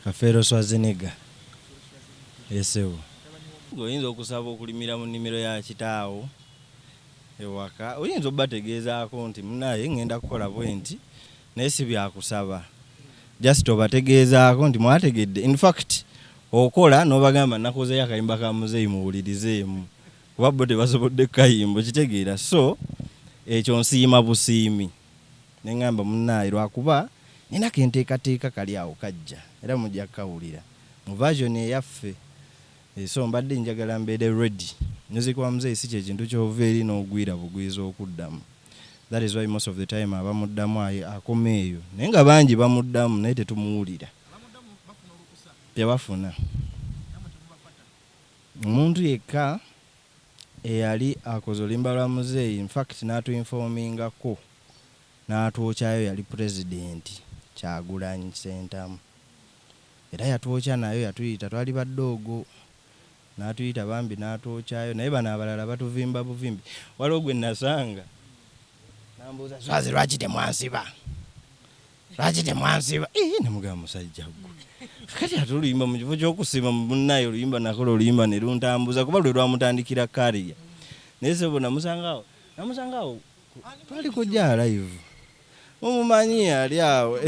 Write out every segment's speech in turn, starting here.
Kafero Swazinega. Yesewo. Oyinza okusaba okulimira mu nnimiro ya kitaawo ewaka. Oyinza obategeezaako nti munaye ngenda kukola bwenti naye si byakusaba. Just obategeezaako nti mwategedde. In fact, okola n'obagamba nakozeeyo akayimba ka muzeeyi muwulirizeemu. Kuba bo tebasobodde kayimbo kitegeera. So, ekyo nsiima busiimi. Ne ngamba munaye lwakuba nina kenteekateeka kali awo kajja. Era mujja kawulira. Mu version eyaffe. So mbadde njagala mbeere ready. Music wa muzeeyi si kintu ky'ova eri n'ogwira bugwiza okuddamu. That is why most of the time abamuddamu akoma eyo. Naye nga bangi bamuddamu naye tetumuwulira. Tebafuna. Omuntu yekka eyali akoze oluyimba lwa muzeeyi, in fact n'atuinfomingako n'atwokyayo yali president Kyagulanyi Ssentamu. Era yatwokya nayo yatuyita twali badoogo. N'atuyita bambi n'atwokyayo naye bano abalala batuvimba buvimbi. Waliwo gwe nasanga nambuuza Swazi lwaki temwansiba? Lwaki temwansiba? Namugamba musajja gwe. Kati atuluyimba mu kifo ky'okusiima mu munnaye oluyimba nakola oluyimba ne luntambuza kuba lwe lwamutandikira kariya. Naye sebo namusangawo twali kujja live. Mumumanyi ali awo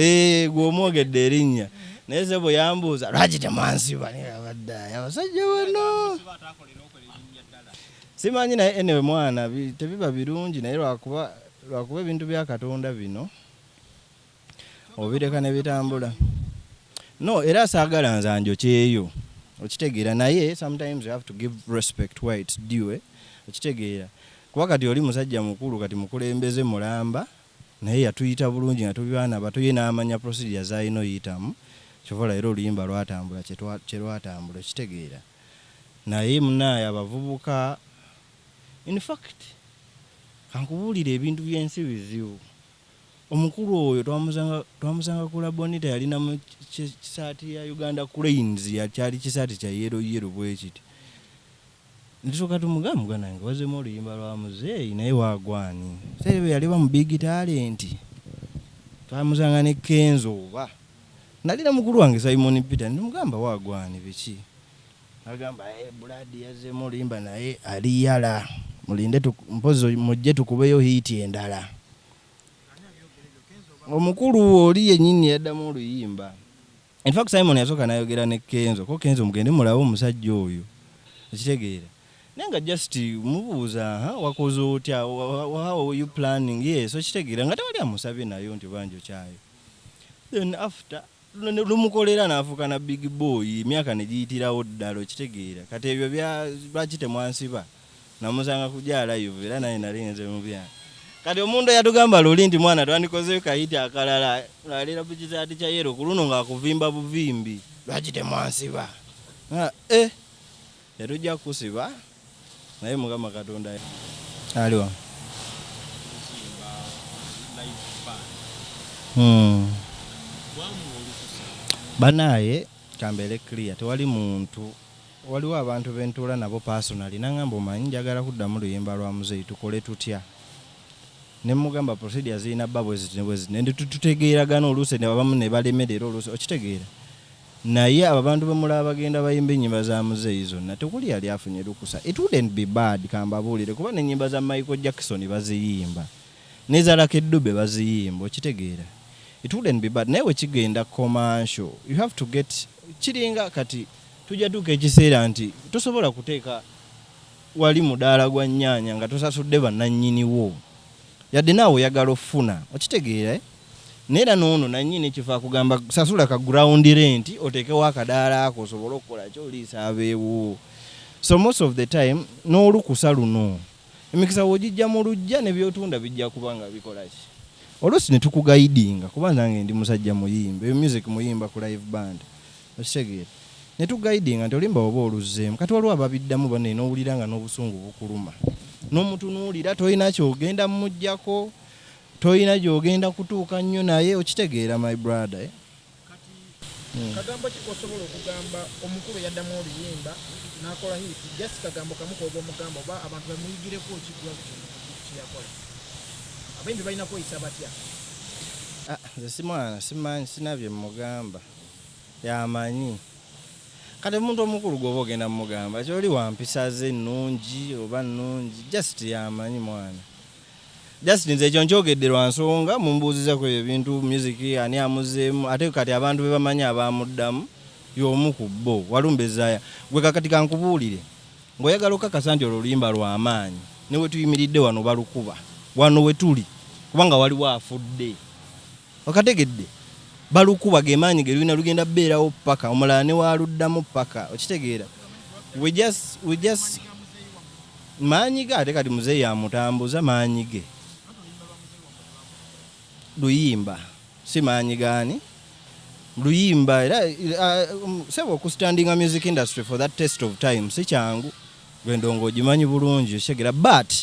gwe omwogedde erinnya. Naye sebo yambuuza lwaki temwansiba? Nabaddayo abasajja bano simanyi naye enewe mwana tebiba birungi naye lwakuba ebintu bya Katonda bino obireka ne bitambula. No, era saagala nzanjo kyeyo. Okitegeera naye sometimes you have to give respect where it's due. Okitegeera. Kuba kati oli musajja mukulu kati mukulembeze mulamba naye yatuyita bulungi nga tubyana bato ye n'amanya procedures ayino yitamu. Kyovola era oluyimba lwatambula kye lwatambula okitegeera. Naye munaye abavubuka in fact kankubuulira ebintu by'ensi bizibu. Omukulu oyo twamuzanga kula bonita yalina mu kisaati ya Uganda Cranes yakyali kisaati kya yero bwe kiti. Ndisooka tumugamba nange wazemu oluyimba lwa muzeeyi naye waagwani. Sebe yali ba mu big talent. Twamuzanga ne Kenzo oba. Nalina mukulu wange Simon Peter ndimugamba waagwani biki. Agamba Blood yazemu oluyimba naye ali yala. Mulinde mpozo mujje tukubeyo hit endala. Omukulu oli yennyini yaddamu oluyimba. In fact Simon yasooka n'ayogera ne Kenzo. Ko Kenzo mugende mulabe omusajja oyo. Okitegeera. Nenga just mubuuza wakoze otya how are you planning? Yes, okitegeera nga tewali amusabye nayo nti banjo kyayo. Then after lumukolera n'afuuka na big boy emyaka ne giyitirawo ddala okitegeera. Kati ebyo lwaki temwansiba? Namusanga kujja live era naye nalinze mu byange. Kati omuntu yatugamba luli nti mwana twandikozeyo kayiti akalala alira ku kisaati kya yero ku luno ng'akuvimba buvimbi. Lwaki temwansiba? Yatujja kusiba naye Mukama Katonda aliwa. Banaye kambere clear tewali muntu waliwo abantu bentuula nabo personally nangamba omanyi njagala kuddamu luyimba lwa muzeeyi tukole tutya. Ne mugamba procedures zina babo ne tutegeeragana oluusi ne babamu ne balemerera oluusi okitegeera. Naye abantu bamulaba bagenda bayimba ennyimba za muzeeyi zonna tekuli yali afunye lukusa. It wouldn't be bad kambabuulire kuba n'ennyimba za Michael Jackson baziyimba. Ne Zara Kedube baziyimba okitegeera. It wouldn't be bad. Naye wekigenda commercial you have to get kiringa kati tujja tuuka ekiseera nti tosobola kuteeka wali mudaala gwa nnyaanya nga tosasudde bannannyiniwo. Yadde naawe oyagala ofuna okitegeera neera noono nannyini kifa kugamba sasula ka ground rent oteekewo akadaala ako osobole okukola kyoliisa abeewo. So most of the time n'olukusa luno emikisa wogijja mu lujja ne byotunda bijja kuba nga bikola ki. Oluusi ne tukugaidinga kuba nange ndi musajja muyimba music muyimba ku live band okitegeera. Ne tugaidinga nti olimba oba oluzzeemu kati waliwo ababiddamu banne n'owulira nga n'obusungu bukuluma. N'omutunuulira toyina kyogenda mujjako toyina gyogenda kutuuka nnyo naye okitegeera my brother. Kagambo kikosobola okugamba omukulu yaddamu oluyimba n'akola hit just kagambo kamu k'oba omugamba oba abantu bamuyigireko kigwa kyeyakola abayimbi balina kweyisa batya? Nze simwana simanyi sinabye mugamba yamanyi kati omuntu omukulu gwoba ogenda mugamba kyoli wampisa ze nnungi oba nnungi just yamanyi mwana just nze ekyo nkyogedde lwa nsonga mumbuuzizako ebintu music ani amuzeemu ate kati abantu be bamanyi abamuddamu y'omu ku bo walumbezaya gwe kakati kankubuulire ng'oyagala okakasa nti olwo oluyimba lw'amaanyi ne we tuyimiridde wano balukuba wano we tuli kubanga waliwo afudde okategedde balukuba ge maanyi ge lulina lugenda bbeerawo paka omulala ne waluddamu paka okitegeera we just maanyi ge ate kati muzeeyi amutambuza maanyi ge luyimba si maanyi gaani luyimba era sebo okustandinga music industry for that test of time si kyangu gwendongo ogimanyi bulungi oshegera but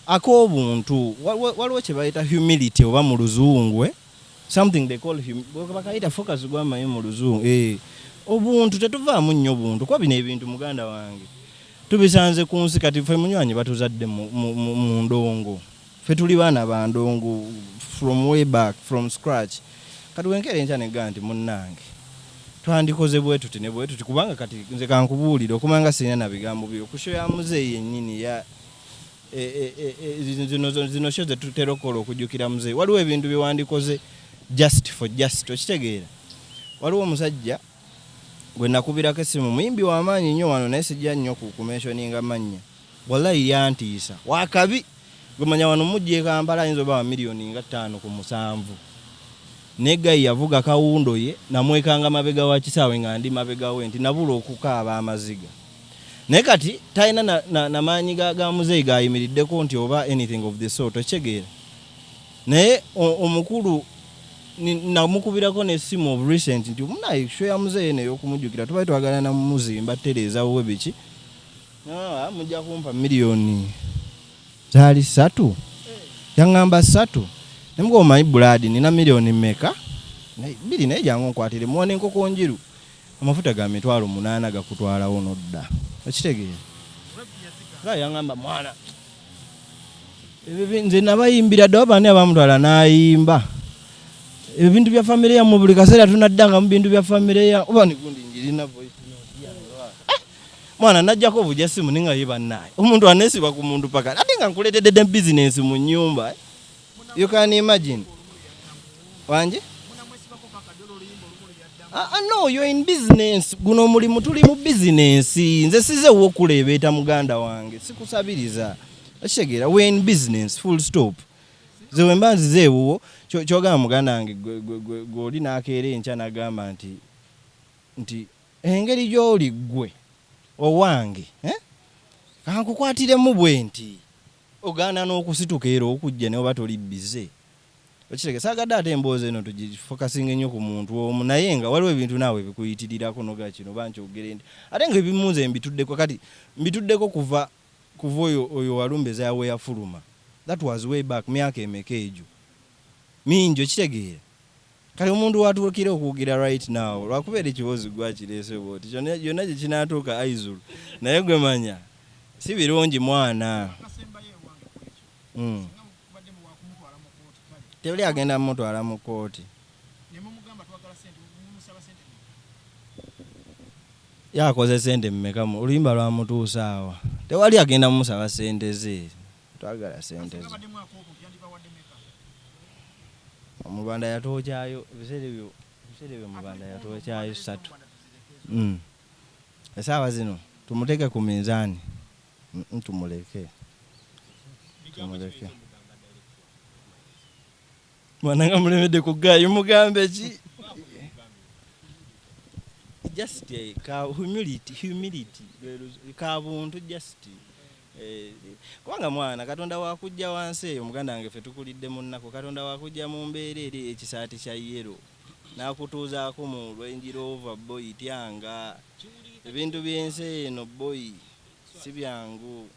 ak'obuntu waliwo kye bayita humility oba mu luzungu something they call bakayita focus gw'amanyi mu luzungu obuntu tetuvaamu nnyo buntu kuba bino ebintu muganda wange tubisanze ku nsi kati ffe munywanyi batuzadde mu ndongo ffe tuli baana ba ndongo from way back from scratch kati wenkera enkya negga nti munnange twandikoze bwe tuti ne bwe tuti kubanga kati nze kankubuulire okumanga sirina na bigambo byo kusho ya muzeeyi yennyini ya zino sho zetutera okukola okujjukira muzeeyi waliwo ebintu bye wandikoze just for just okitegeera waliwo omusajja gwe nakubirako essimu muyimbi w'amaanyi nnyo wano naye sijja nnyo kumentioninga mannya wallahi yantiisa wakabi gwe manya wano mujja e Kampala ayinza oba wa miliyoni nga 5 ku 7 negayi yavuga kawundo ye namwekanga mabega wa kisaawe nga ndi mabega we nti nabula okukaaba amaziga naye kati talina na maanyi ga muzeeyi gayimiriddeko nti oba anything of the sort okitegeera naye omukulu namukubirako n'essimu of recent nti munaye sho ya muzeeyi neyo okumujjukira tubaye twagala na muzimba tereeza wowe biki mujja kumpa miliyoni zaali 3 yaŋŋamba 3 nemuga omanyi buladi nina miliyoni mmeka 2 naye jangu nkwatire muwone enkoko njiru amafuta ga 8,000 gakutwalawo nodda okitegeera nga yaŋŋamba mwana nze nabayimbira dde abani abamutwala n'ayimba ebintu bya famire yammwe buli kaseera tunaddanga mu bintu bya famire ya oba nigundi njirina voice mwana najjako obujasimu ninga yebannaye omuntu anesiba ku muntu paka ate nga nkuleetedde business mu nnyumba you can imagine wanje no you're in business guno mulimu tuli mu business nze sizeewo okuleebeeta muganda wange sikusabiriza okitegeera we're in business full stop ze wemba nzizeewo kyogamba muganda wange gw'oli n'akeera enkya n'agamba nti engeri gy'oli ggwe owange kankukwatiremu bwe nti ogaana n'okusituka era okujja naye oba toli bize okitegeera saagadde ate emboozi eno tugifokasinga ennyo ku muntu omu naye nga waliwo ebintu naawe bikuyitirirako noga kino oba nkyogere nti ate nga ebimunze mbituddeko kati mbituddeko kuva oyo walumbeza yawe yafuluma that was way back myaka emeka egyo mingi okitegeera kale omuntu watuukire okuwugira right now lwakubeera ekibozi gwakireese bwoti yonna gye kinaatuuka aizulu naye gwe manya si birungi mwana tebuli agenda mumutwala mu kooti yakoze sente mmekamu oluyimba lwamutuusa awa tewali agenda mumusaba sente ze twagala sente ze omubanda yatookyayo ebiseera ebyo mubanda yatookyayo 3 esaawa zino tumuteke ku minzaani tumuleke mwananga mulemedde ku gayi mugambe ki just ka humility ka buntu just kubanga mwana katonda wakujja wansi eyo muganda wange ffe tukulidde mu nnaku katonda wakujja mu mbeera eri ekisaati kya yero n'akutuuzaako mu Range Rover boy tyanga ebintu by'ensi eno boy si byangu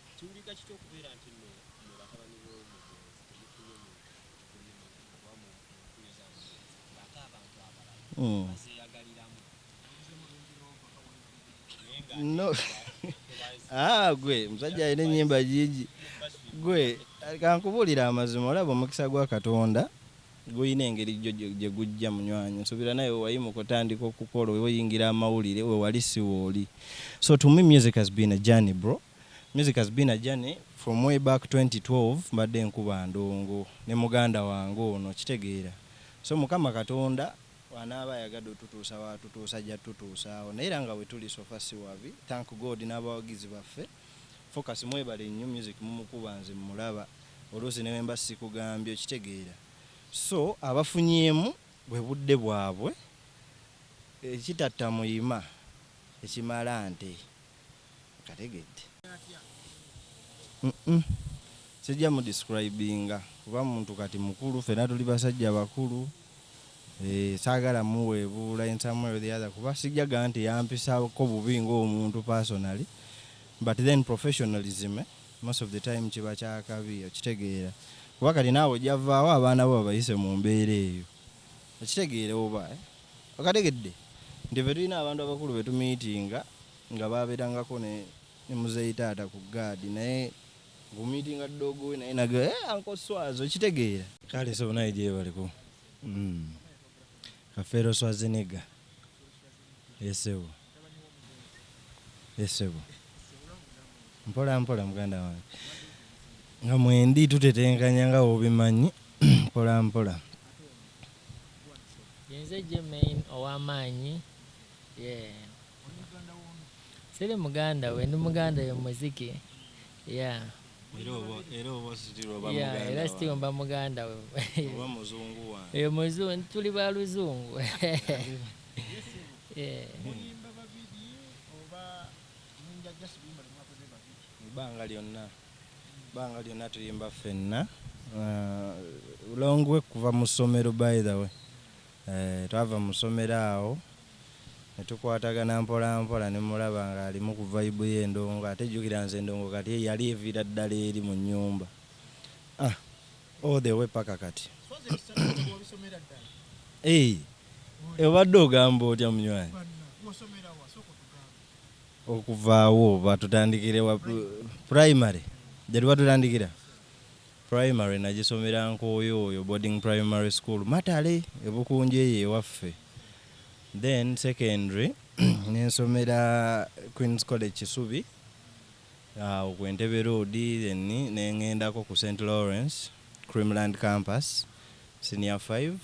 no gwe musajja alina ennyimba gigi gwe kankubuulira amazima olaba omukisa gwa Katonda guyina engeri gye gujja munywanyi nsuubira naye wayimuka otandika okukola oyingira amawulire we wali si wooli. So to me music has been a journey, bro. Music has been a journey from way back 2012 mbadde nkuba ndongo ne muganda wange ono kitegeera. So Mukama Katonda wanaaba yagadde otutuusa watutuusa ajja tutuusaawo naye era nga we tuli sofa si wabi. Thank God n'abawagizi baffe focus mwebale nnyo music mumukuba nze mulaba oluusi ne mba sikugambye kitegeera. So abafunyeemu bwe budde bwabwe ekitatta muyima ekimala nte kategedde sijja mu describinga kuba muntu kati mukulu fena tuli basajja bakulu saagala muweebuula in some way or the other kuba sijjaga nti yampisaako bubi ng'omuntu personally but then professionalism most of the time kiba kyakabi okitegeera kuba kati naawe ojjavaawo abaana bo babayise mu mbeera eyo okitegeera oba okategedde nti fe tulina abantu abakulu betumiitinga nga babeerangako ne muzeeyi taata ku gaadi naye gumiitinga ddogo we naye nage ankoswazo okitegeera kale so naye gyebaliko Kafero Swazinega yesebo mpola muganda wange nga mwendi tutetenkanya nga obimanyi mpola yenze Jermaine ow'amaanyi siri muganda we ndi muganda yo muziki era sitimba muganda we oba muzungu wange eyo muzungu tuli ba luzungu banga lyonna tuyimba ffenna ulongwe kuva mu ssomero by the way twava mu ssomero awo ne tukwatagana mpola ne mulaba nga alimu ku vibe y'endongo ate jjukira nze endongo kati yali eviira ddala eri mu nnyumba all the way paka kati obadde ogamba otya munywanyi okuvaawo batutandikire wa primary gyali batutandikira primary nagisomera nkooyo oyo boarding primary school Matale ebukunje eyo ewaffe then secondary nensomera Queen's College Kisubi ku Entebbe Road then nengendako ku St. Lawrence Creamland Campus senior 5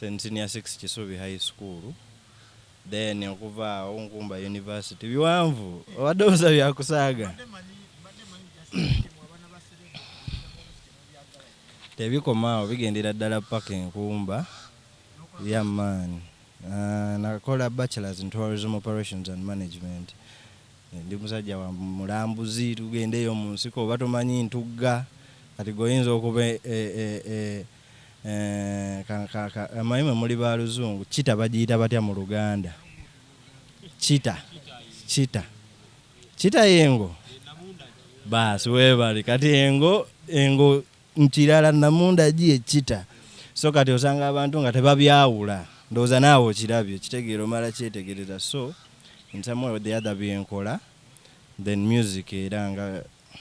then senior 6 Kisubi High School then okuva awo Nkumba University biwanvu obadoza byakusaaga tebikomaawo bigendera ddala paka Nkumba man. Nakola bachelors in tourism operations and management. Ndi musajja wa mulambuzi tugendeyo mu nsiko oba tomanyi ntugga kati goyinza okuba amayima muli ba luzungu kita bagiyita batya mu Luganda kita yengo basi webali kati engo nkirala namunda giye kita so kati osanga abantu nga tebabyawula ndowooza naawe okirabye kitegeero mala kyetegereza so in some way or the other byenkola then music era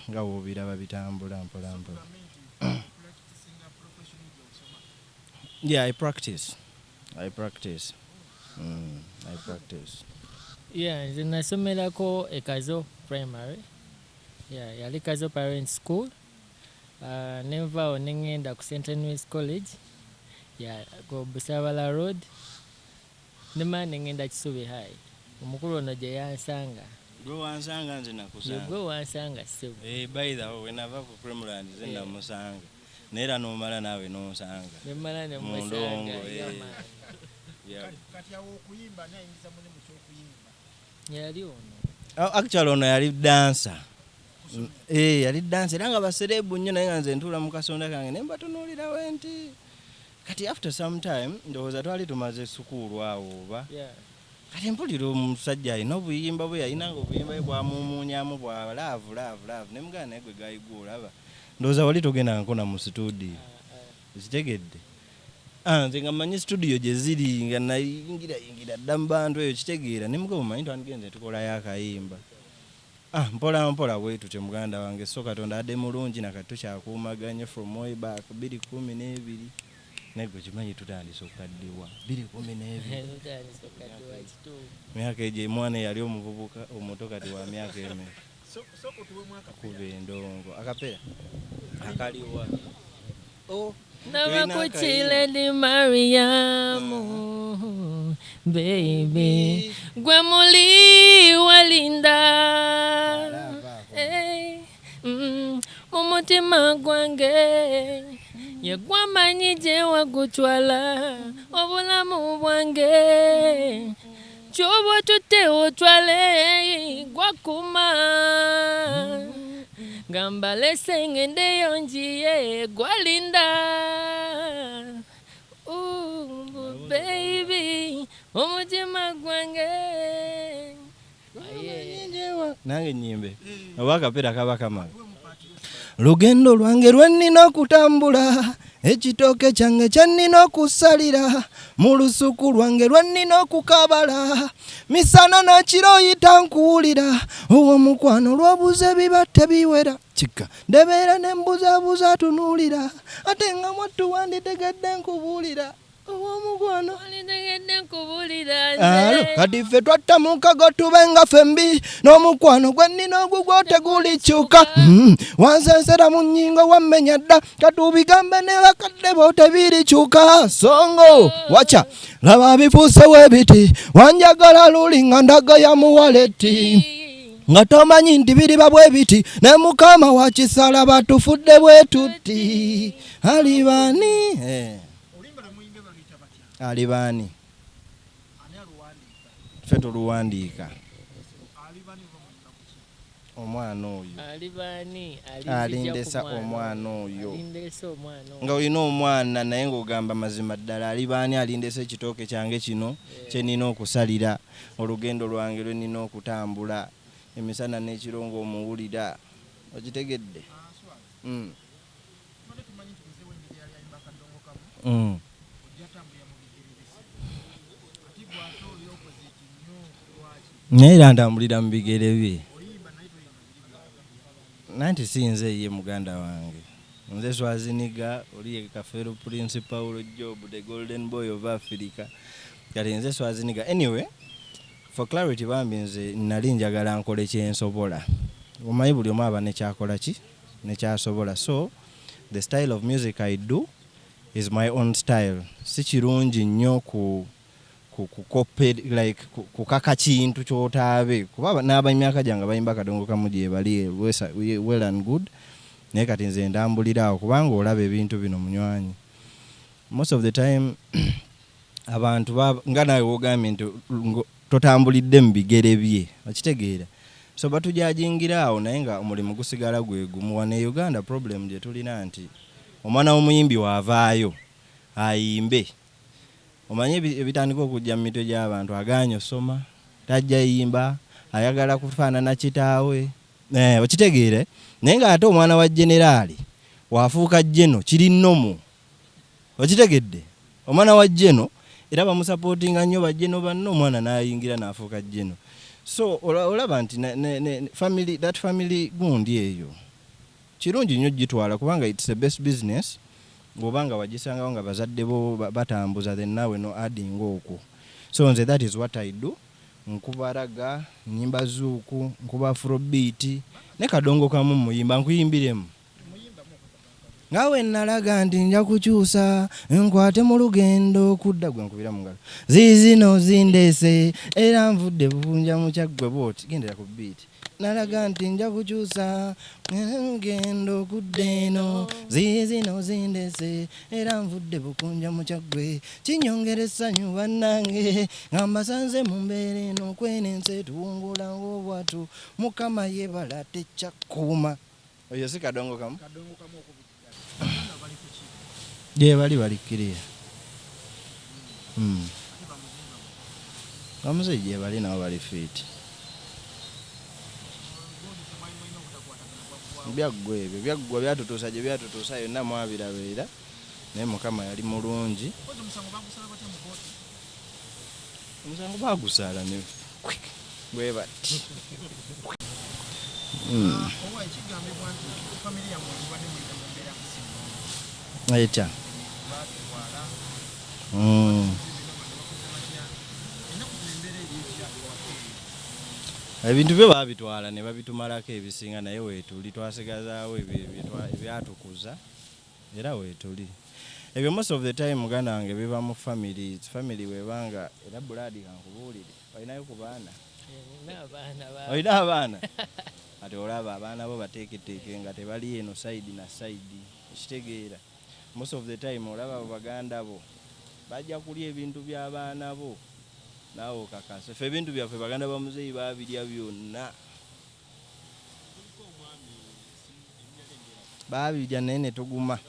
nga wobiraba bitambula mpola I practice nze nasomerako Kazo primary yali Kazo parent school nenvaawo nengenda ku St. Louis College go Busabala Road nemala nengenda Kisubi High omukulu ono gye yansanga nze nakusanga gwe wansanga ssebo by the way wenava ku Creamland nze namusanga neera nomala naawe nonsanga nemala nemusanga kati awo okuyimba nayingiza mune mu kyokuyimba yali ono actually ono yali dancer yali dancer era nga baserebu nnyo naye nga nze ntuula mu kasonda kange ne mbatunuulirawo enti kati after some time ndowooza twali tumaze sukuulu awo oba kati mpulira omusajja alina obuyimba bwe yalinanga obuyimba bwe bwamuumuunyamu bwa laavu ne mugana naye gwe gaayigwa olaba ndowooza wali togenda nkona mu studio kitegedde nze nga mmanyi studio gye ziri nga nayingira dda mu bantu eyo kitegeera ne mugabo manyi twandigenze tukolayo akayimba Mpola mpola bwetu te muganda wange so Katonda adde mulungi nakati tukyakuumaganye from way back 2012 nego kimanyi tutandise okukaddiwa 2012 myaka egyo mwana yali omuvubuka omuto kati wa myaka eme kuba endongo akapera akaliwa Namakuchile di Mariamu, baby. Gwe muli walinda, mumutima gwange, ye gwamanyije wagutwala, obulamu bwange. Chobo tute otwale gwakuma. Gambale sengende yonjiye gwalinda. Baby, omujima gwange. Nange nyimbe. Wakapera kabakama. Lugendo lwange lwennina okutambula, ekitooke kyange kyennina okusalira, mu lusuku lwange lwennina okukabala, misana na kiro yita nkuwulira, owomukwano lw'obuze biba tebiwera, kika ndebeera ne mbuzabuza tunuulira, ate nga mwattu wanditegedde nkubuulira, owomukwano Wanditegedde nkubuulira nze. Kati ffe twatta mu kago tube nga fembi, n'omukwano gwe nnina ogugwo tegulikyuka. Wansensera mu nnyingo wammenya dda, katubigambe ne bakadde bo tebirikyuka. Songo wacha laba bifuuse weebiti, wanjagala luli nga ndaga ya muwaleti, nga tomanyi nti biriba bwe biti, ne mukama wa kisala batufudde bwe tuti. Alibani alibani ffe tuluwandiika omwana oyo alindesa omwana oyo nga olina omwana naye ng'ogamba mazima ddala alibaani alindesa ekitooke kyange kino kye nina okusalira, olugendo lwange lwe nina okutambula, emisana n'ekiro ng'omuwulira, okitegedde? Naye era ntambulira mu bigere bye. Nanti si nze ye muganda wange. Nze Swaziniga, oli ye Kafero Prince Paulo Job, the golden boy of Africa. Kati nze Swaziniga. Anyway, for clarity bambi nze nali njagala nkole kyensobola. Omanyi buli omu aba nekyakola ki? Nekyasobola. So, the style of music I do is my own style. Si kirungi nnyo kukaka kintu kyotaabe kuba n'abamyaka gyange bayimba kadongo kamu gye bali well and good, naye kati nze ndambulirawo kubanga olaba ebintu bino munywanyi most of the time abantu nga nawe wogambye nti totambulidde mu bigere bye, okitegeera, so batujajingiraawo naye nga omulimu gusigala gwe gumu. Wane Uganda problem gye tulina nti omwana w'omuyimbi waavaayo ayimbe, omanyi ebitandika okujja mu mitwe gy'abantu, aganye osoma, tajja yimba, ayagala kufaanana kitaawe, okitegeere, naye ng'ate omwana wa generaali waafuuka jeno kiri nnomu, okitegedde, omwana wa jeno era bamusapootinga nnyo bajeno banno, omwana n'ayingira n'afuuka jeno. So olaba nti that family gundi eyo kirungi nnyo gitwala kubanga it's the best business. Bw'obanga wagisangawo nga bazadde bo batambuza, then nawe no adding okwo. So nze that is what I do. Nkuba raga, nyimba zuuku, nkuba afrobeat, ne kadongo kamu muyimba nkuyimbiremu. Ngawe nalaga nti nja kukyusa, nkwate mu lugendo kudda gwe nkubira mu ngalo. Zizino zindese, era nvudde bukunja mu kyaggwe booti, gendera ku beat. Nalaga nti nja kukyusa, ngendo kuddeno, zizino zindese, era nvudde bukunja mu kyaggwe, kinyongera essanyu bannange, nga mbasanze mu mbeera eno kwenense tuwungula ng'obwatu, Mukama yeebala tekyakkuuma. Oyo si kadongo kamu? Gye bali kiriya. Bamuze gye bali nabo bali fit. Byaggwe ebyo byaggwa byatutuusa gye byatutuusa yonna mwabirabeera, naye Mukama yali mulungi. Omusango bagusaala ne bwe bati. owa ekigambibwa nti famire yammwe mubadde muyita mu mbeera musinga etya batwala ennaku zino embeera eryekira ebintu byo babitwala ne babitumalako ebisinga naye weetuli twasigazaawo ebyatukuza era weetuli ebyo most of the time muganda wange biba mu family webanga era buladi kankubuulire olinayo ku baana olina abaana ati olaba abaana bo bateeketeeke nga tebali eno side na side ekitegeera most of the time olaba baganda bo bajja kulya ebintu by'abaana bo naawe okakasa ffe ebintu byaffe baganda ba muzeeyi babirya byonna babirya naye ne tuguma